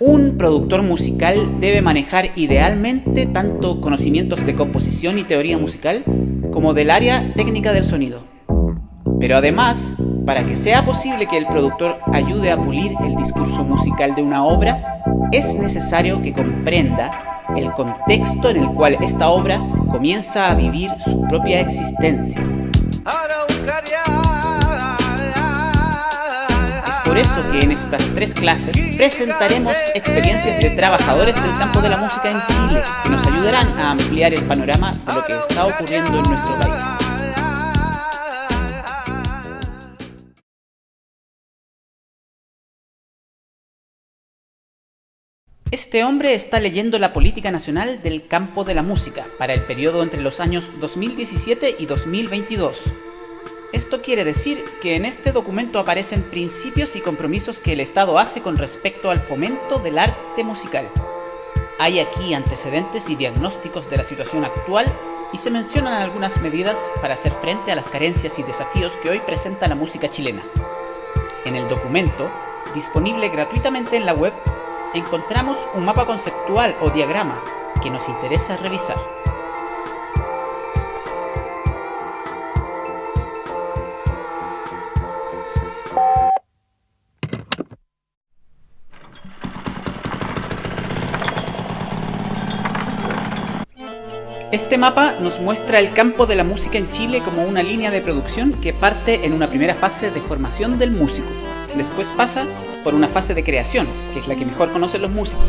Un productor musical debe manejar idealmente tanto conocimientos de composición y teoría musical como del área técnica del sonido. Pero además, para que sea posible que el productor ayude a pulir el discurso musical de una obra, es necesario que comprenda el contexto en el cual esta obra comienza a vivir su propia existencia. Por eso que en estas 3 clases presentaremos experiencias de trabajadores del campo de la música en Chile que nos ayudarán a ampliar el panorama de lo que está ocurriendo en nuestro país. Este hombre está leyendo la política nacional del campo de la música para el periodo entre los años 2017 y 2022. Esto quiere decir que en este documento aparecen principios y compromisos que el Estado hace con respecto al fomento del arte musical. Hay aquí antecedentes y diagnósticos de la situación actual y se mencionan algunas medidas para hacer frente a las carencias y desafíos que hoy presenta la música chilena. En el documento, disponible gratuitamente en la web, encontramos un mapa conceptual o diagrama que nos interesa revisar. Este mapa nos muestra el campo de la música en Chile como una línea de producción que parte en una primera fase de formación del músico. Después pasa por una fase de creación, que es la que mejor conocen los músicos.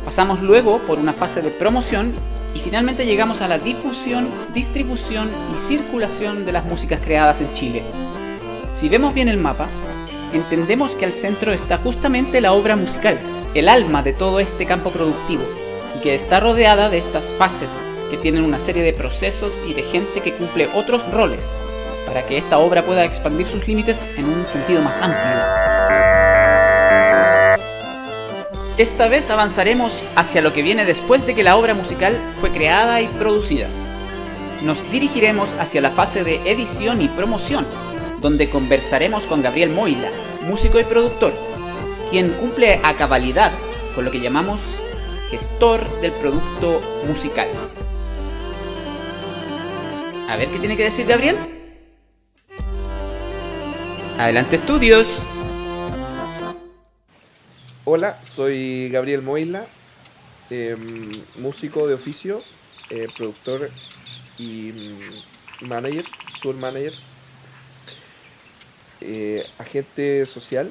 Pasamos luego por una fase de promoción y finalmente llegamos a la difusión, distribución y circulación de las músicas creadas en Chile. Si vemos bien el mapa, entendemos que al centro está justamente la obra musical, el alma de todo este campo productivo, y que está rodeada de estas fases que tienen una serie de procesos y de gente que cumple otros roles para que esta obra pueda expandir sus límites en un sentido más amplio. Esta vez avanzaremos hacia lo que viene después de que la obra musical fue creada y producida. Nos dirigiremos hacia la fase de edición y promoción, donde conversaremos con Gabriel Moila, músico y productor, quien cumple a cabalidad con lo que llamamos gestor del producto musical. A ver qué tiene que decir Gabriel. Adelante, estudios. Hola, soy Gabriel Moila, músico de oficio, productor y manager, tour manager, agente social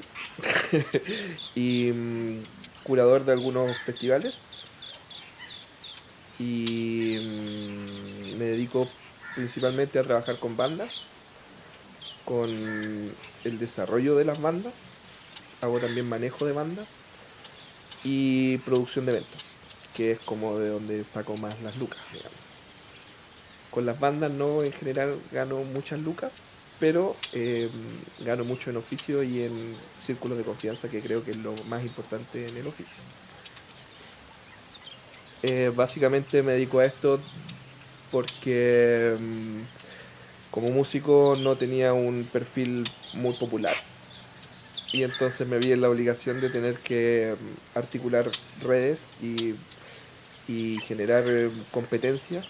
y curador de algunos festivales. Y me dedico principalmente a trabajar con bandas, con el desarrollo de las bandas, hago también manejo de bandas y producción de eventos, que es como de donde saco más las lucas, digamos. Con las bandas no, en general gano muchas lucas, pero gano mucho en oficio y en círculos de confianza, que creo que es lo más importante en el oficio. Básicamente me dedico a esto porque como músico no tenía un perfil muy popular y entonces me vi en la obligación de tener que articular redes y generar competencias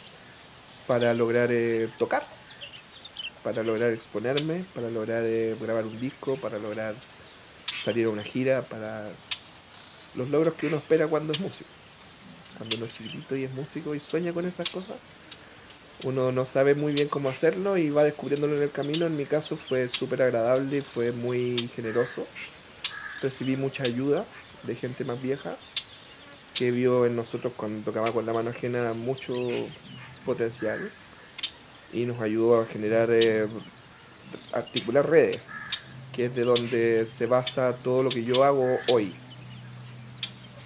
para lograr tocar, para lograr exponerme, para lograr grabar un disco, para lograr salir a una gira, para los logros que uno espera cuando es músico. Cuando uno es chiquitito y es músico y sueña con esas cosas, uno no sabe muy bien cómo hacerlo y va descubriéndolo en el camino. En mi caso fue súper agradable, fue muy generoso. Recibí mucha ayuda de gente más vieja que vio en nosotros, cuando tocaba con la mano ajena, mucho potencial y nos ayudó a generar, articular redes, que es de donde se basa todo lo que yo hago hoy.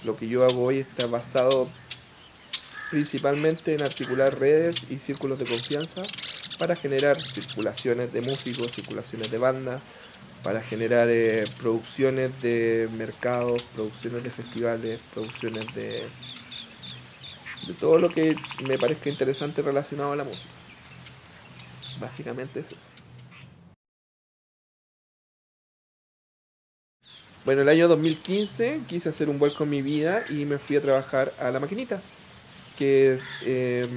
Lo que yo hago hoy está basado principalmente en articular redes y círculos de confianza para generar circulaciones de músicos, circulaciones de bandas, para generar producciones de mercados, producciones de festivales, producciones de todo lo que me parezca interesante relacionado a la música. Básicamente es eso. Bueno, el año 2015 quise hacer un vuelco en mi vida y me fui a trabajar a La Maquinita, que es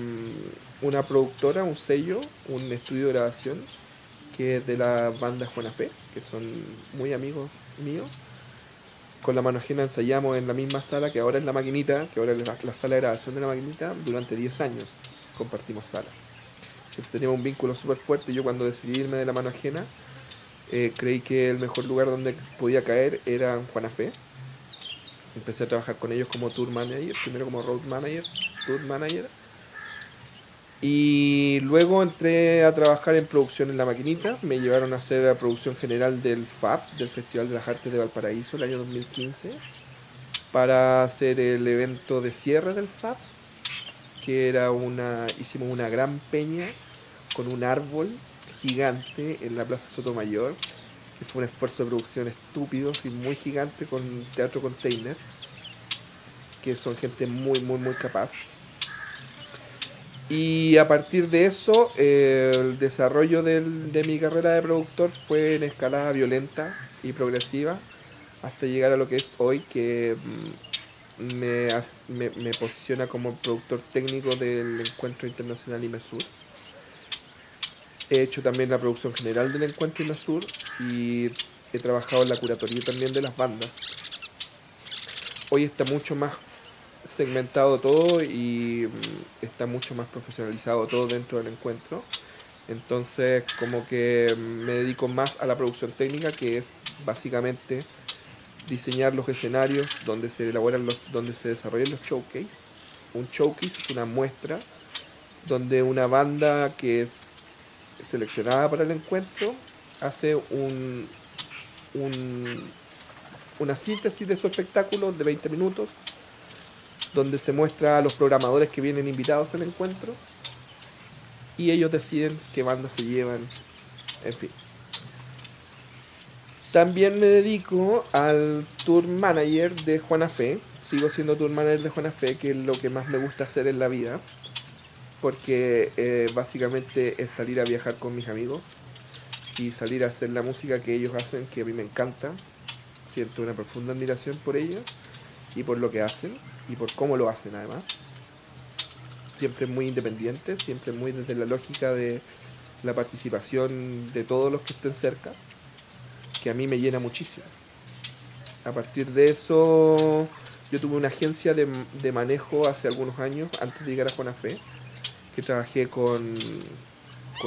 una productora, un sello, un estudio de grabación, que es de la banda Juana Fe, que son muy amigos míos. Con La Mano Ajena ensayamos en la misma sala que ahora es La Maquinita, que ahora es la sala de grabación de La Maquinita, durante 10 años compartimos sala. Entonces teníamos un vínculo súper fuerte. Yo cuando decidí irme de La Mano Ajena, creí que el mejor lugar donde podía caer era en Juana Fe. Empecé a trabajar con ellos como tour manager, primero como road manager, tour manager. Y luego entré a trabajar en producción en La Maquinita. Me llevaron a hacer la producción general del FAP, del Festival de las Artes de Valparaíso, el año 2015, para hacer el evento de cierre del FAP, que era hicimos una gran peña con un árbol gigante en la Plaza Sotomayor, que fue un esfuerzo de producción estúpido y muy gigante con Teatro Container, que son gente muy, muy, muy capaz. Y a partir de eso, el desarrollo de mi carrera de productor fue en escalada violenta y progresiva, hasta llegar a lo que es hoy, que me posiciona como productor técnico del Encuentro Internacional IMESUR. He hecho también la producción general del Encuentro IMESUR y he trabajado en la curatoría también de las bandas. Hoy está mucho más segmentado todo y está mucho más profesionalizado todo dentro del encuentro. Entonces como que me dedico más a la producción técnica, que es básicamente diseñar los escenarios donde se elaboran donde se desarrollan los showcase. Un showcase es una muestra donde una banda que es seleccionada para el encuentro hace una síntesis de su espectáculo de 20 minutos, donde se muestra a los programadores que vienen invitados al encuentro y ellos deciden qué bandas se llevan, en fin. También me dedico al tour manager de Juana Fe. Sigo siendo tour manager de Juana Fe, que es lo que más me gusta hacer en la vida, porque básicamente es salir a viajar con mis amigos y salir a hacer la música que ellos hacen, que a mí me encanta. Siento una profunda admiración por ellos y por lo que hacen y por cómo lo hacen además. Siempre muy independientes, siempre muy desde la lógica de la participación de todos los que estén cerca, que a mí me llena muchísimo. A partir de eso, yo tuve una agencia de manejo hace algunos años, antes de llegar a Juana Fe, que trabajé con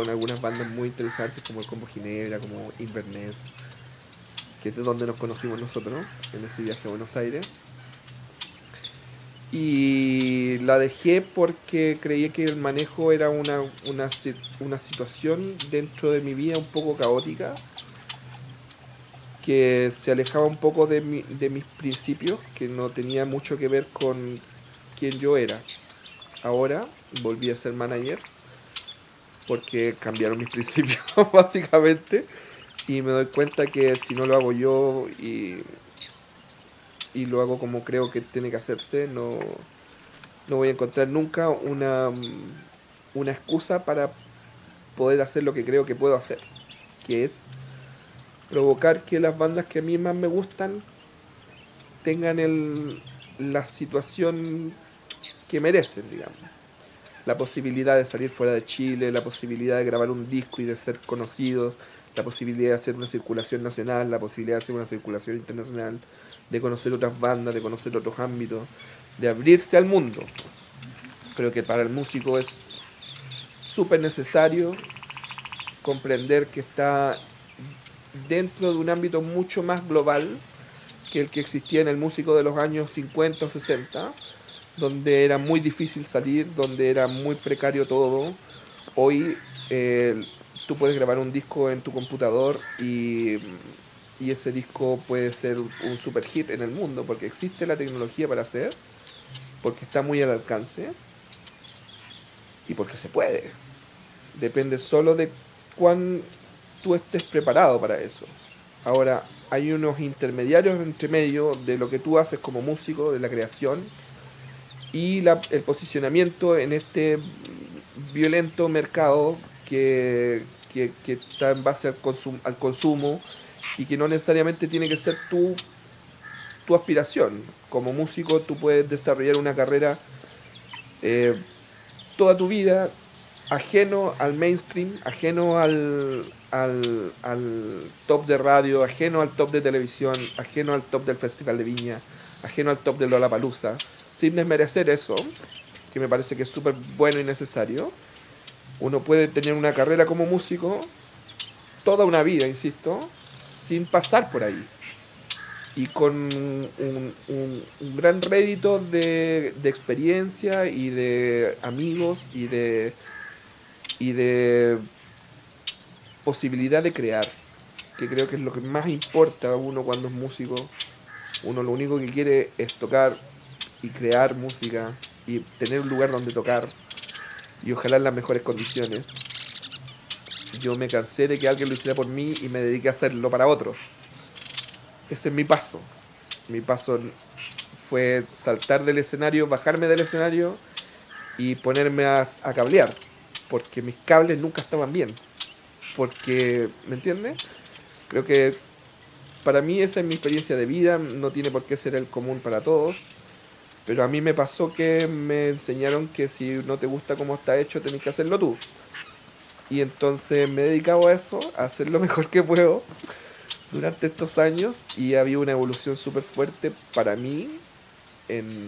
algunas bandas muy interesantes como el Combo Ginebra, como Inverness, que es de donde nos conocimos nosotros, en ese viaje a Buenos Aires. Y la dejé porque creí que el manejo era una situación dentro de mi vida un poco caótica, que se alejaba un poco de mis principios, que no tenía mucho que ver con quién yo era. Ahora volví a ser manager porque cambiaron mis principios básicamente, y me doy cuenta que si no lo hago yo y lo hago como creo que tiene que hacerse, no voy a encontrar nunca una excusa para poder hacer lo que creo que puedo hacer, que es provocar que las bandas que a mí más me gustan tengan la situación que merecen, digamos. La posibilidad de salir fuera de Chile, la posibilidad de grabar un disco y de ser conocidos, la posibilidad de hacer una circulación nacional, la posibilidad de hacer una circulación internacional, de conocer otras bandas, de conocer otros ámbitos, de abrirse al mundo. Creo que para el músico es súper necesario comprender que está dentro de un ámbito mucho más global que el que existía en el músico de los años 50 o 60, donde era muy difícil salir, donde era muy precario todo. Hoy tú puedes grabar un disco en tu computador y ese disco puede ser un super hit en el mundo, porque existe la tecnología para hacer, porque está muy al alcance y porque se puede. Depende solo de cuán tú estés preparado para eso. Ahora, hay unos intermediarios entre medio de lo que tú haces como músico, de la creación, y el posicionamiento en este violento mercado que está en base al consumo y que no necesariamente tiene que ser tú tu aspiración. Como músico tú puedes desarrollar una carrera toda tu vida ajeno al mainstream, ajeno al top de radio, ajeno al top de televisión, ajeno al top del Festival de Viña, ajeno al top de Lollapalooza, sin desmerecer eso, que me parece que es súper bueno y necesario. Uno puede tener una carrera como músico toda una vida, insisto, sin pasar por ahí. Y con un gran rédito de experiencia y de amigos y de posibilidad de crear, que creo que es lo que más importa a uno cuando es músico. Uno lo único que quiere es tocar y crear música y tener un lugar donde tocar y ojalá en las mejores condiciones. Yo me cansé de que alguien lo hiciera por mí y me dediqué a hacerlo para otros. Ese es mi paso. Mi paso fue saltar del escenario, bajarme del escenario y ponerme a cablear, porque mis cables nunca estaban bien. Porque, ¿me entiendes? Creo que para mí esa es mi experiencia de vida, no tiene por qué ser el común para todos, pero a mí me pasó que me enseñaron que si no te gusta cómo está hecho, tenés que hacerlo tú. Y entonces me he dedicado a eso, a hacer lo mejor que puedo durante estos años y ha habido una evolución súper fuerte para mí en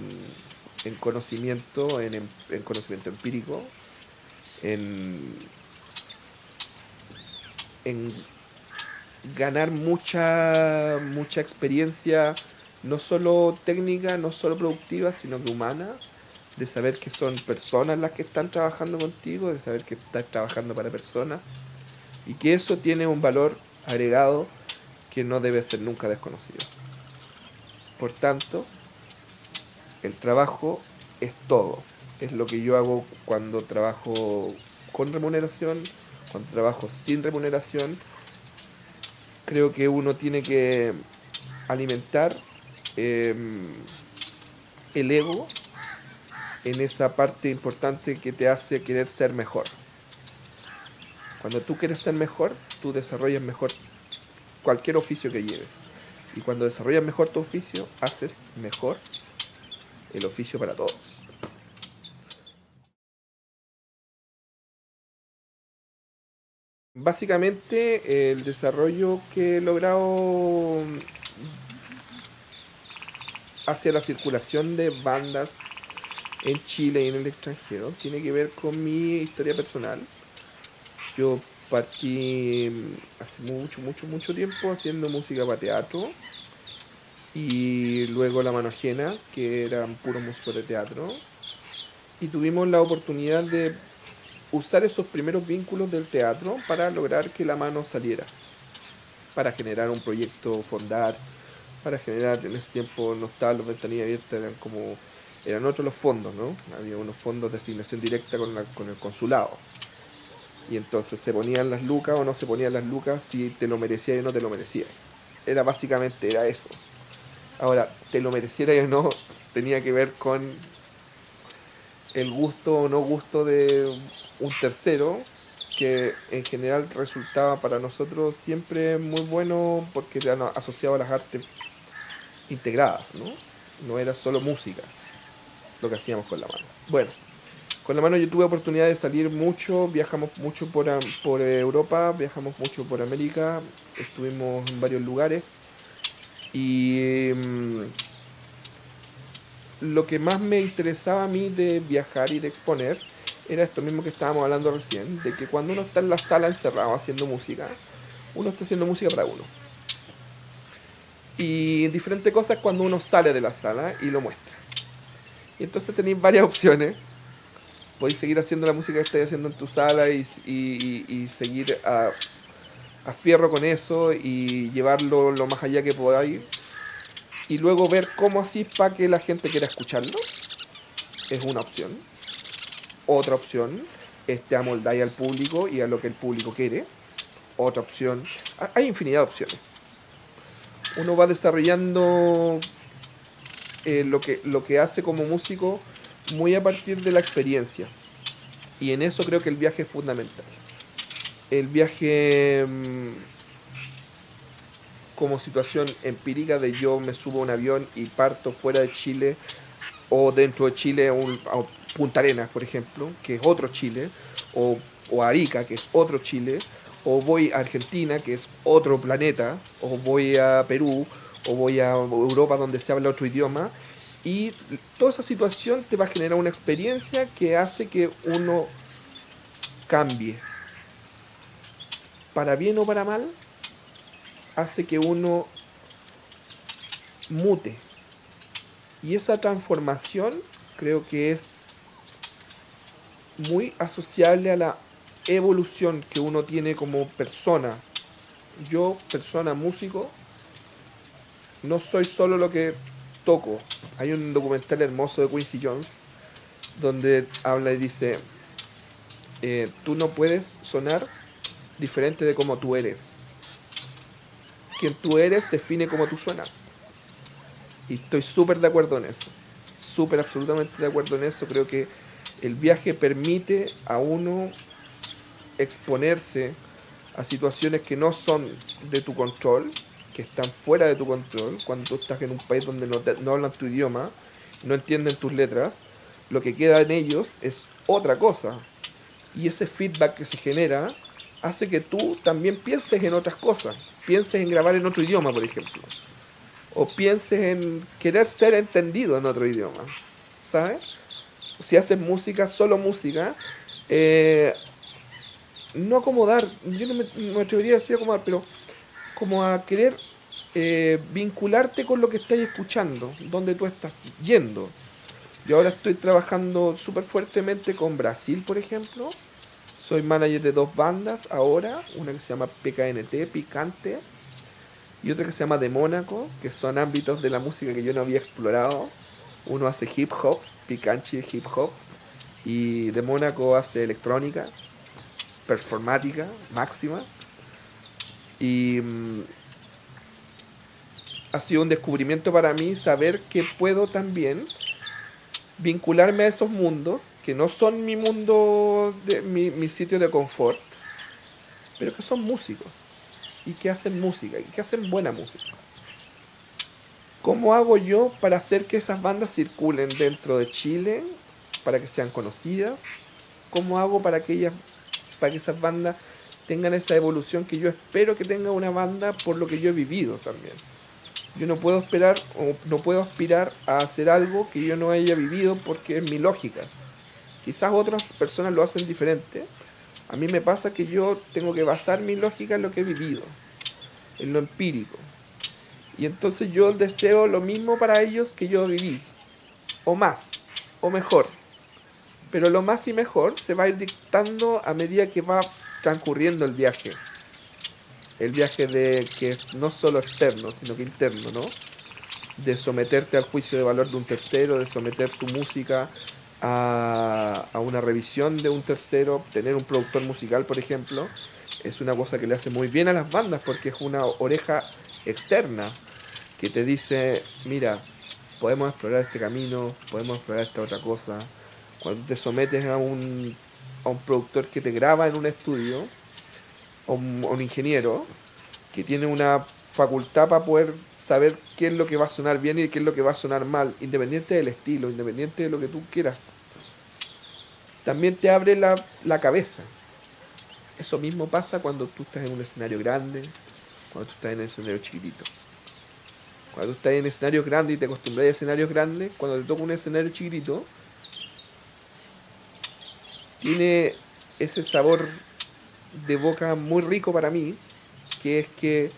conocimiento, en conocimiento empírico, en ganar mucha experiencia, no solo técnica, no solo productiva, sino que humana, de saber que son personas las que están trabajando contigo, de saber que estás trabajando para personas y que eso tiene un valor agregado que no debe ser nunca desconocido. Por tanto, el trabajo es todo. Es lo que yo hago cuando trabajo con remuneración, cuando trabajo sin remuneración. Creo que uno tiene que alimentar el ego en esa parte importante que te hace querer ser mejor. Cuando tú quieres ser mejor, tú desarrollas mejor cualquier oficio que lleves. Y cuando desarrollas mejor tu oficio, haces mejor el oficio para todos. Básicamente, el desarrollo que he logrado hacia la circulación de bandas en Chile y en el extranjero tiene que ver con mi historia personal. Yo partí hace mucho tiempo haciendo música para teatro y luego La Mano Ajena, que eran puros músicos de teatro, y tuvimos la oportunidad de usar esos primeros vínculos del teatro para lograr que La Mano saliera, para generar un proyecto Fondar, para generar, en ese tiempo no estaban los ventanillas abiertas, eran otros los fondos, ¿no? Había unos fondos de asignación directa con el consulado. Y entonces se ponían las lucas o no se ponían las lucas si te lo merecías o no te lo merecías. Básicamente era eso. Ahora, te lo mereciera o no, tenía que ver con el gusto o no gusto de un tercero, que en general resultaba para nosotros siempre muy bueno porque eran asociado a las artes integradas, ¿no? No era solo música lo que hacíamos con La Mano. Bueno, con La Mano yo tuve oportunidad de salir mucho, viajamos mucho por Europa, viajamos mucho por América, estuvimos en varios lugares y lo que más me interesaba a mí de viajar y de exponer era esto mismo que estábamos hablando recién, de que cuando uno está en la sala encerrado haciendo música, uno está haciendo música para uno. Y diferentes cosas cuando uno sale de la sala y lo muestra. Y entonces tenéis varias opciones. Podéis seguir haciendo la música que estáis haciendo en tu sala y seguir a fierro con eso y llevarlo lo más allá que podáis. Y luego ver cómo así para que la gente quiera escucharlo. Es una opción. Otra opción es te amoldáis al público y a lo que el público quiere. Otra opción. Hay infinidad de opciones. Uno va desarrollando lo que hace como músico muy a partir de la experiencia. Y en eso creo que el viaje es fundamental. El viaje como situación empírica de yo me subo a un avión y parto fuera de Chile o dentro de Chile a Punta Arenas, por ejemplo, que es otro Chile, o a Arica, que es otro Chile, o voy a Argentina, que es otro planeta, o voy a Perú, o voy a Europa donde se habla otro idioma, y toda esa situación te va a generar una experiencia que hace que uno cambie, para bien o para mal, hace que uno mute. Y esa transformación creo que es muy asociable a la evolución que uno tiene como persona. Yo, persona músico, no soy solo lo que toco. Hay un documental hermoso de Quincy Jones donde habla y dice, tú no puedes sonar diferente de como tú eres. Quien tú eres define cómo tú suenas. Y estoy súper de acuerdo en eso. Súper, absolutamente de acuerdo en eso. Creo que el viaje permite a uno exponerse a situaciones que no son de tu control, que están fuera de tu control. Cuando tú estás en un país donde no hablan tu idioma, no entienden tus letras, lo que queda en ellos es otra cosa. Y ese feedback que se genera hace que tú también pienses en otras cosas. Pienses en grabar en otro idioma, por ejemplo. O pienses en querer ser entendido en otro idioma, ¿sabes? Si haces música, solo música, no acomodar, yo no me atrevería a decir acomodar, pero como a querer vincularte con lo que estás escuchando, donde tú estás yendo. Yo ahora estoy trabajando súper fuertemente con Brasil, por ejemplo. Soy manager de 2 bandas ahora, una que se llama PKNT, Picante, y otra que se llama de Mónaco, que son ámbitos de la música que yo no había explorado. Uno hace hip hop, Picanchi hip hop, y de Mónaco hace electrónica, performática, máxima. Y ha sido un descubrimiento para mí saber que puedo también vincularme a esos mundos, que no son mi mundo, mi sitio de confort, pero que son músicos. Y que hacen música, y que hacen buena música. ¿Cómo hago yo para hacer que esas bandas circulen dentro de Chile, para que sean conocidas? ¿Cómo hago para que esas bandas tengan esa evolución que yo espero que tenga una banda por lo que yo he vivido también? Yo no puedo esperar o no puedo aspirar a hacer algo que yo no haya vivido porque es mi lógica. Quizás otras personas lo hacen diferente. A mí me pasa que yo tengo que basar mi lógica en lo que he vivido, en lo empírico. Y entonces yo deseo lo mismo para ellos que yo viví, o más, o mejor. Pero lo más y mejor se va a ir dictando a medida que va transcurriendo el viaje. El viaje de que es no solo externo, sino que interno, ¿no? De someterte al juicio de valor de un tercero, de someter tu música a una revisión de un tercero. Tener un productor musical, por ejemplo, es una cosa que le hace muy bien a las bandas porque es una oreja externa que te dice, mira, podemos explorar este camino, podemos explorar esta otra cosa. Cuando te sometes a un productor que te graba en un estudio, o un ingeniero que tiene una facultad para poder saber qué es lo que va a sonar bien y qué es lo que va a sonar mal, independiente del estilo, independiente de lo que tú quieras, también te abre la cabeza. Eso mismo pasa cuando tú estás en un escenario grande, cuando tú estás en un escenario chiquitito. Cuando tú estás en escenarios grandes y te acostumbras a escenarios grandes, cuando te toca un escenario chiquitito, tiene ese sabor de boca muy rico para mí, que es que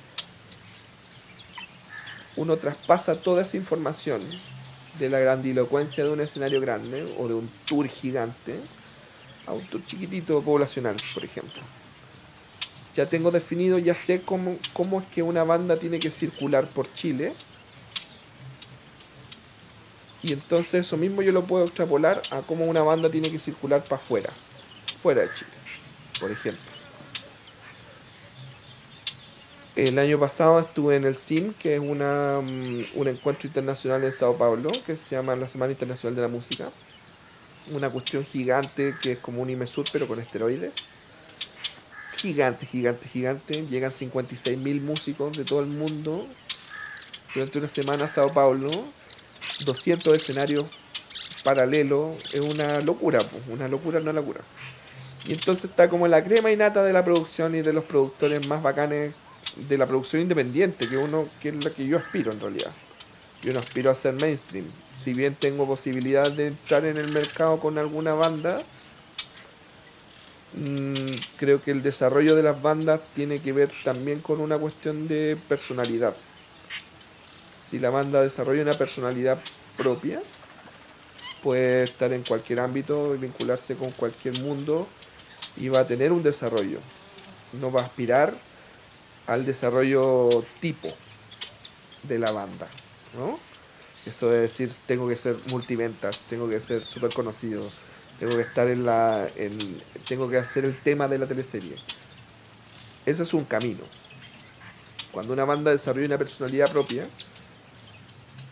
uno traspasa toda esa información de la grandilocuencia de un escenario grande o de un tour gigante a un tour chiquitito poblacional, por ejemplo. Ya tengo definido, ya sé cómo es que una banda tiene que circular por Chile, y entonces eso mismo yo lo puedo extrapolar a cómo una banda tiene que circular para afuera, fuera de Chile, por ejemplo. El año pasado estuve en el CIM, que es un encuentro internacional en Sao Paulo, que se llama la Semana Internacional de la Música. Una cuestión gigante que es como un IMESUR, pero con esteroides. gigante, gigante, gigante. Llegan 56.000 músicos de todo el mundo durante una semana a Sao Paulo. 200 escenarios paralelos. Es una locura, pues, una locura, una locura. Y entonces está como la crema innata de la producción y de los productores más bacanes de la producción independiente, que es la que yo aspiro en realidad. Yo no aspiro a ser mainstream. Si bien tengo posibilidad de entrar en el mercado con alguna banda, creo que el desarrollo de las bandas tiene que ver también con una cuestión de personalidad. Si la banda desarrolla una personalidad propia, puede estar en cualquier ámbito y vincularse con cualquier mundo y va a tener un desarrollo. No va a aspirar al desarrollo tipo de la banda, ¿no? Eso es decir, tengo que ser multiventas, tengo que ser súper conocido, tengo que estar tengo que hacer el tema de la teleserie. Ese es un camino. Cuando una banda desarrolla una personalidad propia,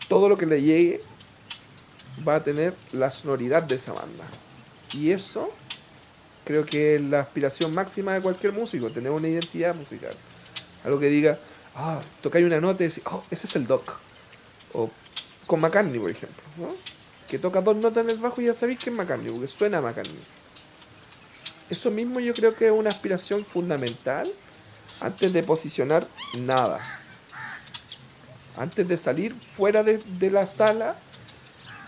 todo lo que le llegue va a tener la sonoridad de esa banda. Y eso creo que es la aspiración máxima de cualquier músico, tener una identidad musical. Algo que diga, tocáis una nota y decís, ese es el Doc. O con McCartney, por ejemplo, ¿no? Que toca 2 notas en el bajo y ya sabéis que es McCartney, porque suena a McCartney. Eso mismo yo creo que es una aspiración fundamental antes de posicionar nada. Antes de salir fuera de la sala,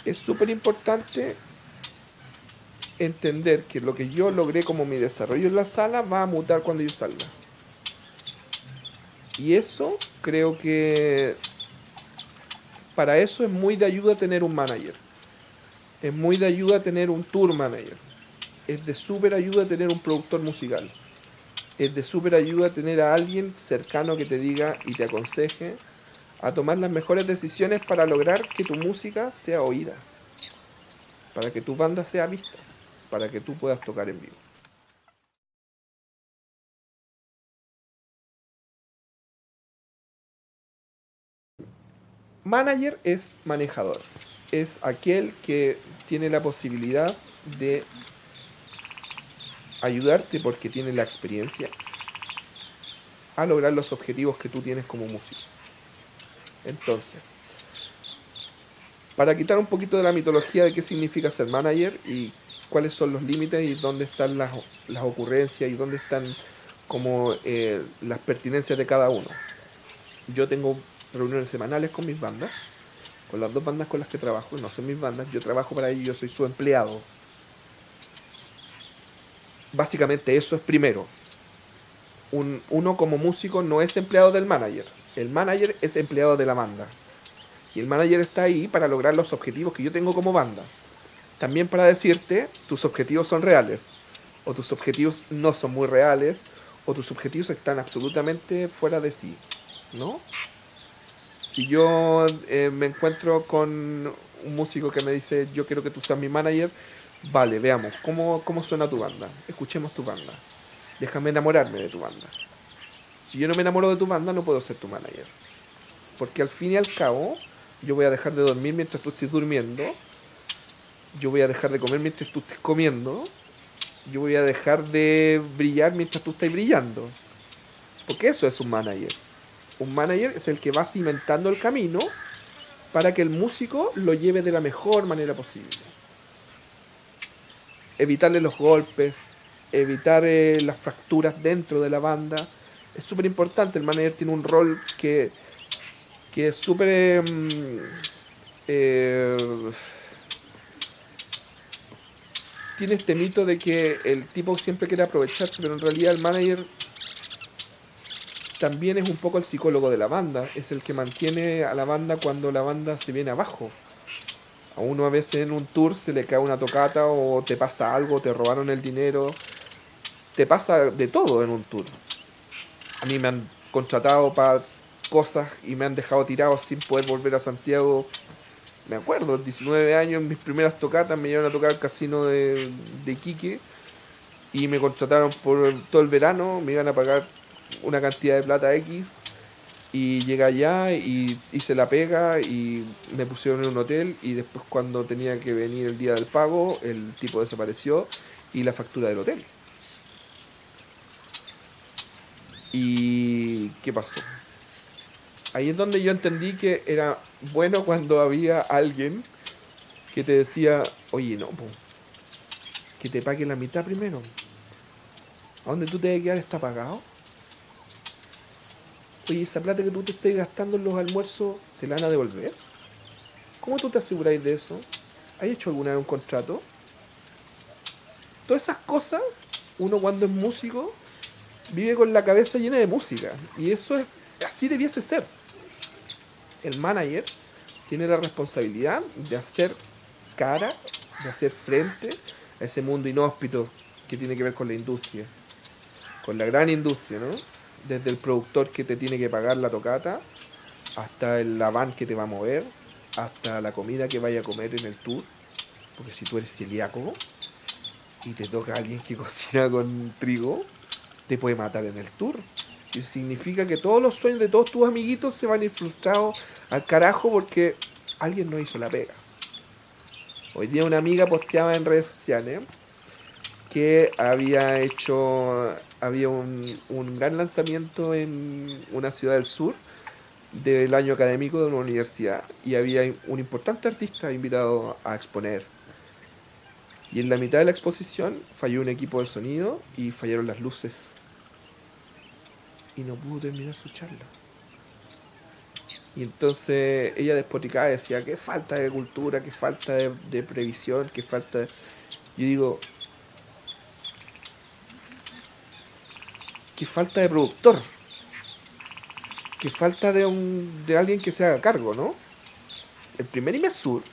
es súper importante entender que lo que yo logré como mi desarrollo en la sala va a mutar cuando yo salga. Y eso creo que para eso es muy de ayuda tener un manager. Es muy de ayuda tener un tour manager. Es de súper ayuda tener un productor musical. Es de súper ayuda tener a alguien cercano que te diga y te aconseje a tomar las mejores decisiones para lograr que tu música sea oída, para que tu banda sea vista, para que tú puedas tocar en vivo. Manager es manejador, es aquel que tiene la posibilidad de ayudarte porque tiene la experiencia a lograr los objetivos que tú tienes como músico. Entonces, para quitar un poquito de la mitología de qué significa ser manager y cuáles son los límites y dónde están las ocurrencias y dónde están como las pertinencias de cada uno. Yo tengo reuniones semanales con mis bandas, con las 2 bandas con las que trabajo, no son mis bandas, yo trabajo para ellos, yo soy su empleado. Básicamente eso es primero. Uno como músico no es empleado del manager, el manager es empleado de la banda. Y el manager está ahí para lograr los objetivos que yo tengo como banda. También para decirte, tus objetivos son reales, o tus objetivos no son muy reales, o tus objetivos están absolutamente fuera de sí, ¿no? Si yo me encuentro con un músico que me dice, yo quiero que tú seas mi manager, vale, veamos, ¿cómo suena tu banda? Escuchemos tu banda. Déjame enamorarme de tu banda. Si yo no me enamoro de tu banda, no puedo ser tu manager. Porque al fin y al cabo, yo voy a dejar de dormir mientras tú estés durmiendo. Yo voy a dejar de comer mientras tú estés comiendo. Yo voy a dejar de brillar mientras tú estés brillando. Porque eso es un manager. Un manager es el que va cimentando el camino para que el músico lo lleve de la mejor manera posible. Evitarle los golpes, evitar las fracturas dentro de la banda. Es súper importante. El manager tiene un rol que es súper tiene este mito de que el tipo siempre quiere aprovecharse, pero en realidad el manager también es un poco el psicólogo de la banda, es el que mantiene a la banda cuando la banda se viene abajo. A uno a veces en un tour se le cae una tocata o te pasa algo, te robaron el dinero, te pasa de todo en un tour. A mí me han contratado para cosas y me han dejado tirado sin poder volver a Santiago. Me acuerdo, 19 años, en mis primeras tocatas me llevaron a tocar al casino de Iquique y me contrataron por todo el verano, me iban a pagar una cantidad de plata X y llegué allá y hice la pega y me pusieron en un hotel y después cuando tenía que venir el día del pago el tipo desapareció y la factura del hotel. ¿Y qué pasó? Ahí es donde yo entendí que era bueno cuando había alguien que te decía, oye, no, po, que te pague la mitad primero. ¿A dónde tú te debes quedar está pagado? Oye, esa plata que tú te estés gastando en los almuerzos, ¿te la van a devolver? ¿Cómo tú te aseguráis de eso? ¿Has hecho alguna vez un contrato? Todas esas cosas, uno cuando es músico, vive con la cabeza llena de música. Y eso es, así debiese ser. El manager tiene la responsabilidad de hacer cara, de hacer frente a ese mundo inhóspito que tiene que ver con la industria. Con la gran industria, ¿no? Desde el productor que te tiene que pagar la tocata, hasta la van que te va a mover, hasta la comida que vaya a comer en el tour. Porque si tú eres celíaco y te toca a alguien que cocina con trigo, te puede matar en el tour. Y significa que todos los sueños de todos tus amiguitos se van a ir frustrados al carajo porque alguien no hizo la pega. Hoy día una amiga posteaba en redes sociales que había un gran lanzamiento en una ciudad del sur del año académico de una universidad y había un importante artista invitado a exponer. Y en la mitad de la exposición falló un equipo de sonido y fallaron las luces. Y no pudo terminar su charla. Y entonces ella despotricaba y decía, qué falta de cultura, qué falta de previsión, qué falta de... Yo digo, qué falta de productor, qué falta de alguien que se haga cargo, ¿no? El primer IMESUR,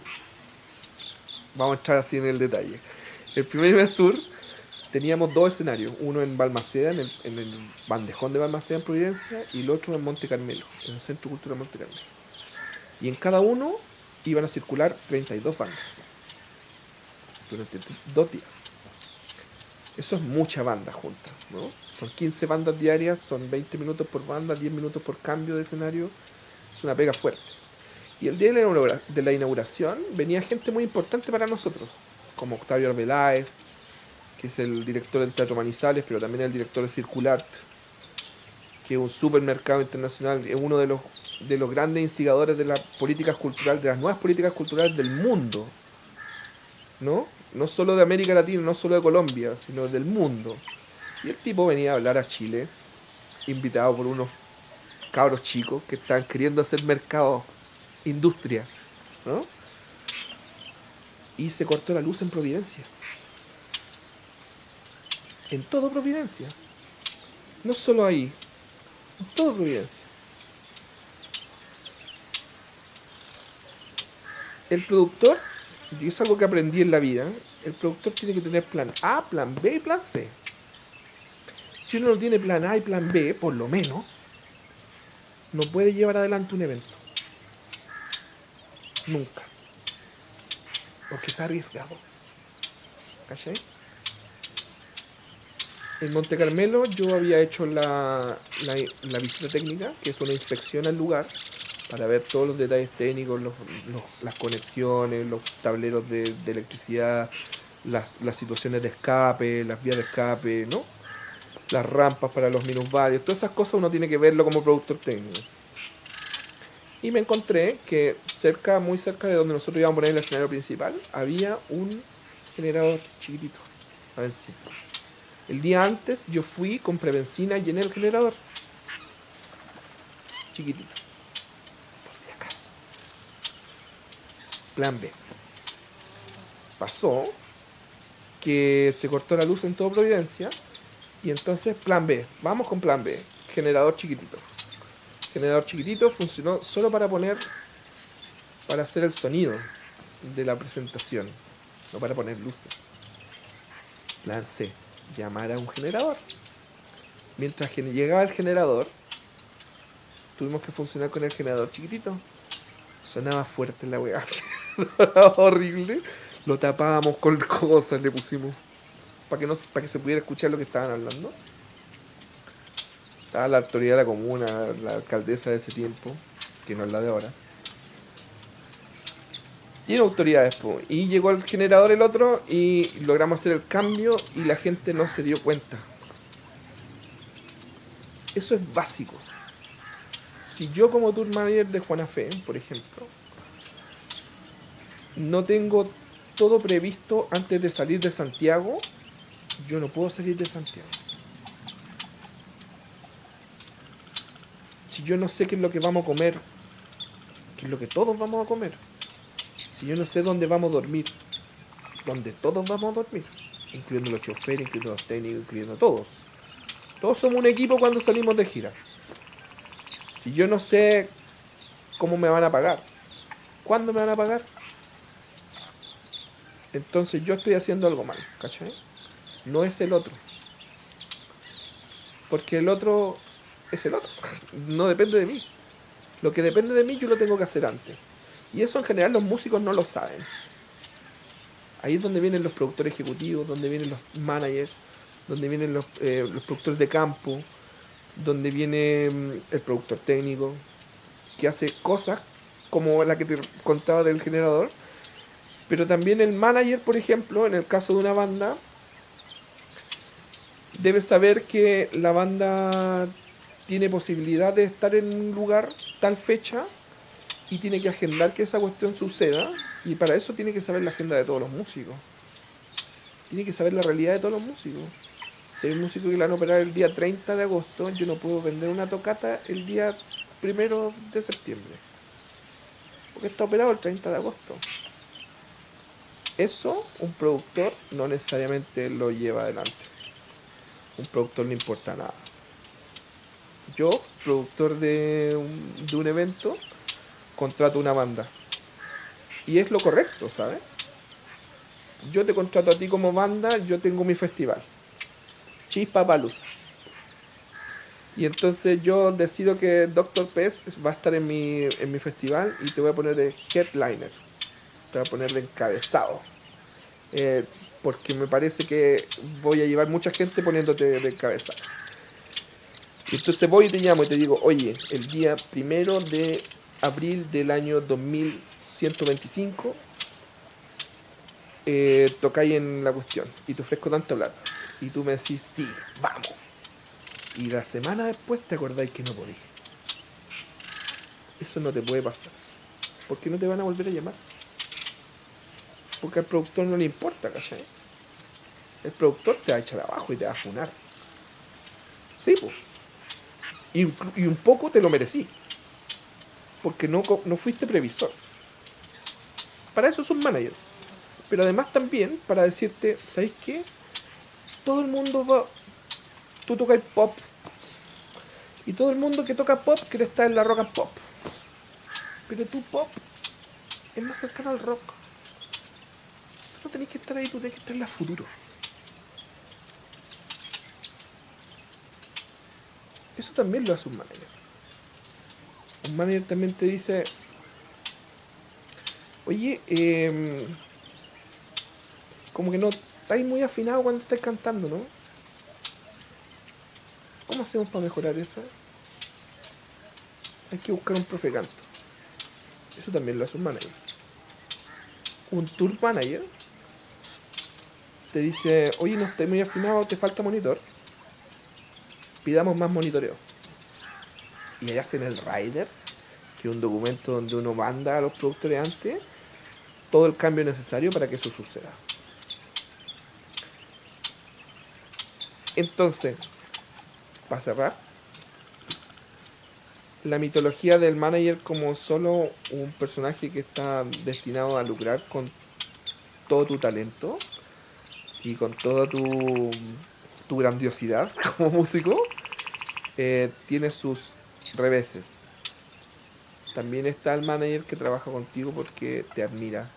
vamos a entrar así en el detalle, el primer IMESUR teníamos dos escenarios, uno en Balmaceda, en el bandejón de Balmaceda en Providencia, y el otro en Monte Carmelo, en el Centro Cultural Monte Carmelo. Y en cada uno iban a circular 32 bandas durante 2 días. Eso es mucha banda junta, ¿no? Son 15 bandas diarias, son 20 minutos por banda, 10 minutos por cambio de escenario. Es una pega fuerte. Y el día de la inauguración venía gente muy importante para nosotros, como Octavio Arbeláez, que es el director del Teatro Manizales, pero también el director de Circulart, que es un supermercado internacional, es uno de los grandes instigadores de las políticas culturales, de las nuevas políticas culturales del mundo, ¿no? No solo de América Latina, no solo de Colombia, sino del mundo. Y el tipo venía a hablar a Chile, invitado por unos cabros chicos que estaban queriendo hacer mercado, industria, ¿no? Y se cortó la luz en Providencia. En todo Providencia. No solo ahí, en todo Providencia. El productor, y es algo que aprendí en la vida, el productor tiene que tener plan A, plan B y plan C. Si uno no tiene plan A y plan B, por lo menos, no puede llevar adelante un evento. Nunca. Porque es arriesgado. ¿Cachai? En Monte Carmelo yo había hecho la visita técnica, que es una inspección al lugar, para ver todos los detalles técnicos, las conexiones, los tableros de electricidad, las situaciones de escape, las vías de escape, ¿no? Las rampas para los minusválidos, todas esas cosas uno tiene que verlo como productor técnico. Y me encontré que muy cerca de donde nosotros íbamos a poner el escenario principal, había un generador chiquitito, a ver si... El día antes yo fui, compré benzina y llené el generador. Chiquitito. Por si acaso. Plan B. Pasó que se cortó la luz en toda Providencia. Y entonces plan B. Vamos con plan B. Generador chiquitito. Generador chiquitito funcionó solo para hacer el sonido de la presentación. No para poner luces. Plan C. Llamar a un generador. Mientras que llegaba el generador, tuvimos que funcionar con el generador chiquitito. Sonaba fuerte la weá. Sonaba horrible. Lo tapábamos con cosas, le pusimos para que se pudiera escuchar lo que estaban hablando. Estaba la autoridad de la comuna, la alcaldesa de ese tiempo, que no es la de ahora. Y en autoridades, po. Y llegó el generador el otro y logramos hacer el cambio y la gente no se dio cuenta. Eso es básico. Si yo como tour manager de Juana Fe, por ejemplo, no tengo todo previsto antes de salir de Santiago, yo no puedo salir de Santiago. Si yo no sé qué es lo que vamos a comer, qué es lo que todos vamos a comer, si yo no sé dónde vamos a dormir, donde todos vamos a dormir, incluyendo los choferes, incluyendo los técnicos, incluyendo todos. Todos somos un equipo cuando salimos de gira. Si yo no sé cómo me van a pagar, cuándo me van a pagar, entonces yo estoy haciendo algo mal, ¿cachai? No es el otro. Porque el otro es el otro. No depende de mí. Lo que depende de mí yo lo tengo que hacer antes. Y eso en general los músicos no lo saben. Ahí es donde vienen los productores ejecutivos, donde vienen los managers, donde vienen los productores de campo, donde viene el productor técnico, que hace cosas como la que te contaba del generador. Pero también el manager, por ejemplo, en el caso de una banda, debe saber que la banda tiene posibilidad de estar en un lugar tal fecha y tiene que agendar que esa cuestión suceda, y para eso tiene que saber la agenda de todos los músicos. Tiene que saber la realidad de todos los músicos. Si hay un músico que la van a operar el día 30 de agosto, yo no puedo vender una tocata el día 1 de septiembre. Porque está operado el 30 de agosto. Eso un productor no necesariamente lo lleva adelante. Un productor no importa nada. Yo, productor de un evento, contrato una banda. Y es lo correcto, ¿sabes? Yo te contrato a ti como banda, yo tengo mi festival. Chispapalooza. Y entonces yo decido que Dr. Pez va a estar en mi festival y te voy a poner de headliner. Te voy a poner de encabezado. Porque me parece que voy a llevar mucha gente poniéndote de encabezado. Y entonces voy y te llamo y te digo, oye, el día 1 de abril del año 2125 tocáis en la cuestión y te ofrezco tanta plata. Y tú me decís, sí, vamos. Y la semana después te acordáis que no podís. Eso no te puede pasar. Porque no te van a volver a llamar. Porque al productor no le importa, ¿cachai? El productor te va a echar abajo y te va a funar. Sí, pues. Y un poco te lo merecí. Porque no fuiste previsor. Para eso es un manager. Pero además también para decirte, ¿sabéis qué? Todo el mundo va... Tú tocas pop. Y todo el mundo que toca pop quiere estar en la rock and pop. Pero tu pop es más cercano al rock. Tú no tenés que estar ahí, tú tenés que estar en la futuro. Eso también lo hace un manager. Un manager también te dice, oye, como que no estáis muy afinados cuando estáis cantando, ¿no? ¿Cómo hacemos para mejorar eso? Hay que buscar un profe canto. Eso también lo hace un manager. Un tour manager te dice, oye, no estoy muy afinado, te falta monitor. Pidamos más monitoreo. Y ahí hacen el rider, que es un documento donde uno manda a los productores antes todo el cambio necesario para que eso suceda. Entonces, para cerrar, la mitología del manager como solo un personaje que está destinado a lucrar con todo tu talento y con toda tu grandiosidad como músico, tiene sus reveses. También está el manager que trabaja contigo porque te admira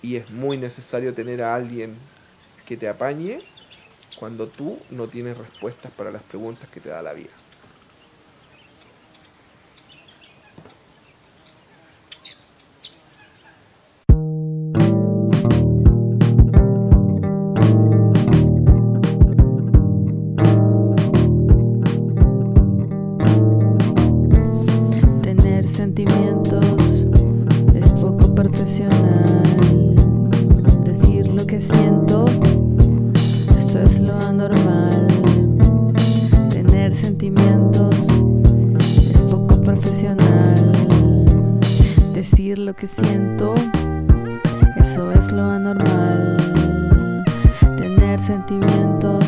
y es muy necesario tener a alguien que te apañe cuando tú no tienes respuestas para las preguntas que te da la vida. Tener sentimientos es poco profesional. Decir lo que siento, eso es lo anormal. Tener decir lo que siento, eso es lo anormal. Tener sentimientos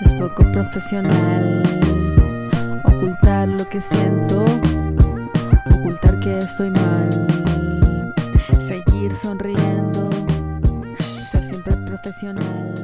es poco profesional. Ocultar lo que siento, ocultar que estoy mal. Seguir sonriendo, ser siempre profesional.